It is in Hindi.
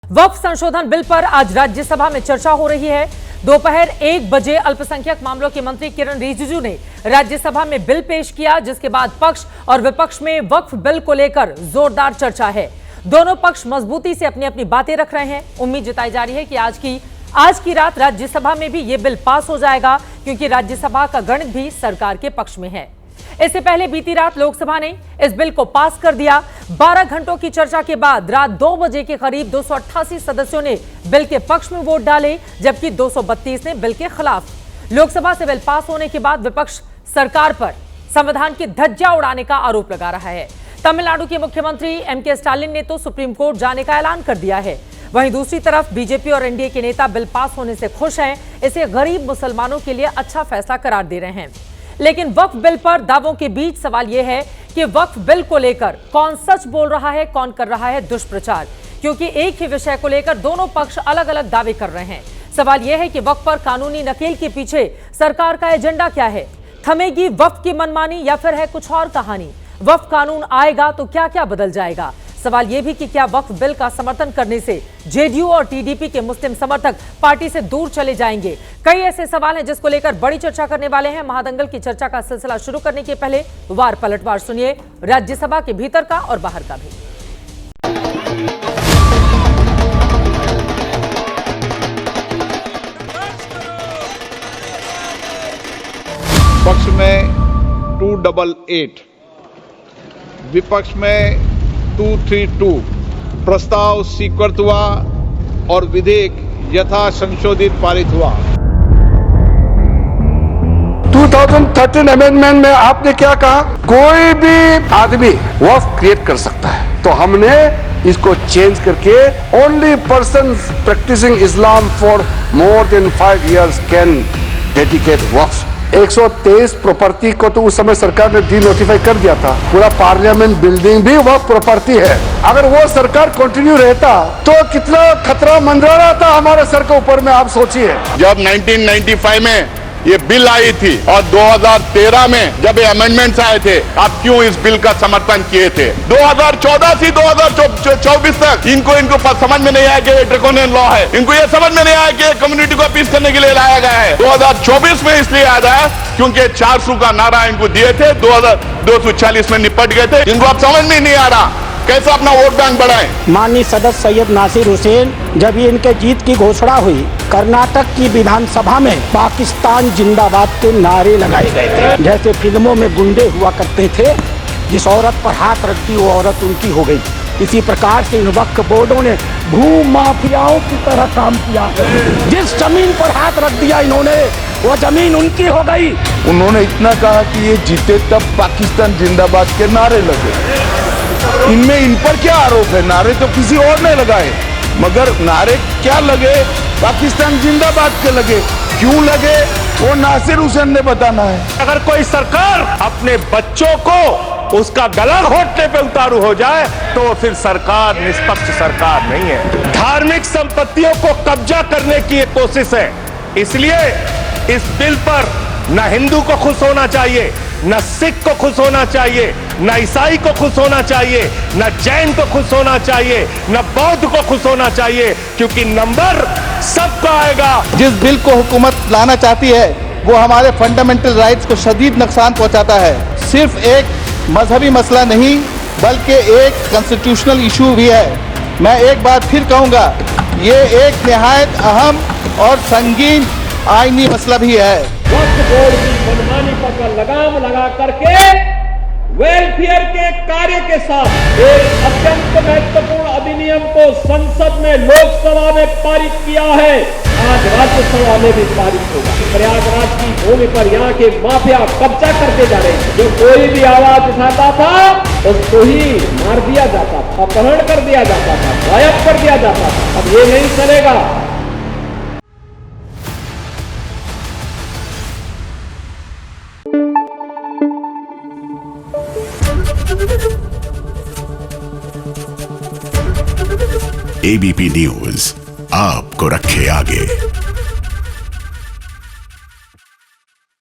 वक्फ संशोधन बिल पर आज राज्यसभा में चर्चा हो रही है। दोपहर 1 बजे अल्पसंख्यक मामलों के मंत्री किरण रिजिजू ने राज्यसभा में बिल पेश किया, जिसके बाद पक्ष और विपक्ष में वक्फ बिल को लेकर जोरदार चर्चा है। दोनों पक्ष मजबूती से अपनी अपनी बातें रख रहे हैं। उम्मीद जताई जा रही है कि आज की रात राज्यसभा में भी ये बिल पास हो जाएगा, क्योंकि राज्यसभा का गणित भी सरकार के पक्ष में है। इससे पहले बीती रात लोकसभा ने इस बिल को पास कर दिया। 12 घंटों की चर्चा के बाद रात 2 बजे के करीब 288 सदस्यों ने बिल के पक्ष में वोट डाले, जबकि 232 ने बिल के खिलाफ। लोकसभा से बिल पास होने के बाद विपक्ष सरकार पर संविधान की धज्जियां उड़ाने का आरोप लगा रहा है। तमिलनाडु के मुख्यमंत्री एम.के. स्टालिन ने तो सुप्रीम कोर्ट जाने का ऐलान कर दिया है। वहीं दूसरी तरफ बीजेपी और एनडीए के नेता बिल पास होने से खुश हैं। इसे गरीब मुसलमानों के लिए अच्छा फैसला करार दे रहे हैं। लेकिन वक्फ बिल पर दावों के बीच सवाल यह है कि वक्फ बिल को लेकर कौन सच बोल रहा है, कौन कर रहा है दुष्प्रचार, क्योंकि एक ही विषय को लेकर दोनों पक्ष अलग अलग दावे कर रहे हैं। सवाल यह है कि वक्फ पर कानूनी नकेल के पीछे सरकार का एजेंडा क्या है? थमेगी वक्फ की मनमानी या फिर है कुछ और कहानी? वक्फ कानून आएगा तो क्या क्या बदल जाएगा? सवाल यह भी कि क्या वक्फ बिल का समर्थन करने से जेडीयू और टीडीपी के मुस्लिम समर्थक पार्टी से दूर चले जाएंगे? कई ऐसे सवाल हैं जिसको लेकर बड़ी चर्चा करने वाले हैं। महादंगल की चर्चा का सिलसिला शुरू करने के पहले वार पलटवार सुनिए राज्यसभा के भीतर का और बाहर का भी। पक्ष में 288, विपक्ष में 232 प्रस्ताव स्वीकृत हुआ और विधेयक यथा संशोधित पारित हुआ। 2013 अमेंडमेंट में आपने क्या कहा? कोई भी आदमी वक्फ क्रिएट कर सकता है, तो हमने इसको चेंज करके only person practising Islam for more than 5 years can dedicate Waqf. 123 property को तो उस समय सरकार ने डी नोटिफाई कर दिया था। पूरा पार्लियामेंट बिल्डिंग भी वह प्रॉपर्टी है। अगर वो सरकार कंटिन्यू रहता तो कितना खतरा मंडरा रहा था हमारे सर के ऊपर में, आप सोचिए। जब 1995 में ये बिल आई थी और 2013 में जब ये अमेंडमेंट्स आए थे, आप क्यों इस बिल का समर्थन किए थे? 2014 से 2024 तक इनको समझ में नहीं आया कि ये ड्रैकोनियन लॉ है। इनको ये समझ में नहीं आया कि कम्युनिटी को अपील करने के लिए लाया गया है। 2024 में इसलिए आया है क्योंकि 400 का नारा इनको दिए थे, 240 में निपट गए थे। इनको अब समझ में नहीं आ रहा कैसे अपना वोट बैंक बढ़ाएं। माननीय सदस्य सैयद नासिर हुसैन, जब ये इनके जीत की घोषणा हुई, कर्नाटक की विधानसभा में पाकिस्तान जिंदाबाद के नारे लगाए गए थे। जैसे फिल्मों में गुंडे हुआ करते थे, जिस औरत पर हाथ रखती वो औरत उनकी हो गई। इसी प्रकार से इन वक्फ बोर्डों ने भू माफियाओं की तरह काम किया। जिस जमीन पर हाथ रख दिया इन्होंने, वो जमीन उनकी हो गई। उन्होंने इतना कहा कि ये जीते तब पाकिस्तान जिंदाबाद के नारे लगे। इनमें इन पर क्या आरोप है? नारे तो किसी और ने लगाए, मगर नारे क्या लगे? पाकिस्तान जिंदाबाद के लगे। क्यों लगे वो नासिर हुसैन ने बताना है। अगर कोई सरकार अपने बच्चों को उसका गला घोटने पे उतारू हो जाए तो फिर सरकार निष्पक्ष सरकार नहीं है। धार्मिक संपत्तियों को कब्जा करने की एक कोशिश है। इसलिए इस बिल पर न हिंदू को खुश होना चाहिए, न सिख को खुश होना चाहिए, न ईसाई को खुश होना चाहिए, न जैन को खुश होना चाहिए, न बौद्ध को खुश होना चाहिए, क्योंकि नंबर सबको आएगा। जिस बिल को हुकूमत लाना चाहती है वो हमारे फंडामेंटल राइट्स को शदीद नुकसान पहुंचाता है। सिर्फ एक मजहबी मसला नहीं बल्कि एक कॉन्स्टिट्यूशनल इशू भी है। मैं एक बार फिर कहूँगा, ये एक निहायत अहम और संगीन आईनी मसला भी है। वक्फ बोर्ड की मनमानी पर लगाम लगा करके वेलफेयर के कार्य के साथ एक अत्यंत महत्वपूर्ण अधिनियम को संसद में, लोकसभा में पारित किया है। आज राज्यसभा में भी पारित होगा। प्रयागराज की भूमि पर यहाँ के माफिया कब्जा करते जा रहे हैं। जो कोई भी आवाज उठाता था उसको ही मार दिया जाता था, अपहरण कर दिया जाता था, गायब कर दिया जाता था। अब ये नहीं चलेगा। एबीपी न्यूज आपको रखे आगे।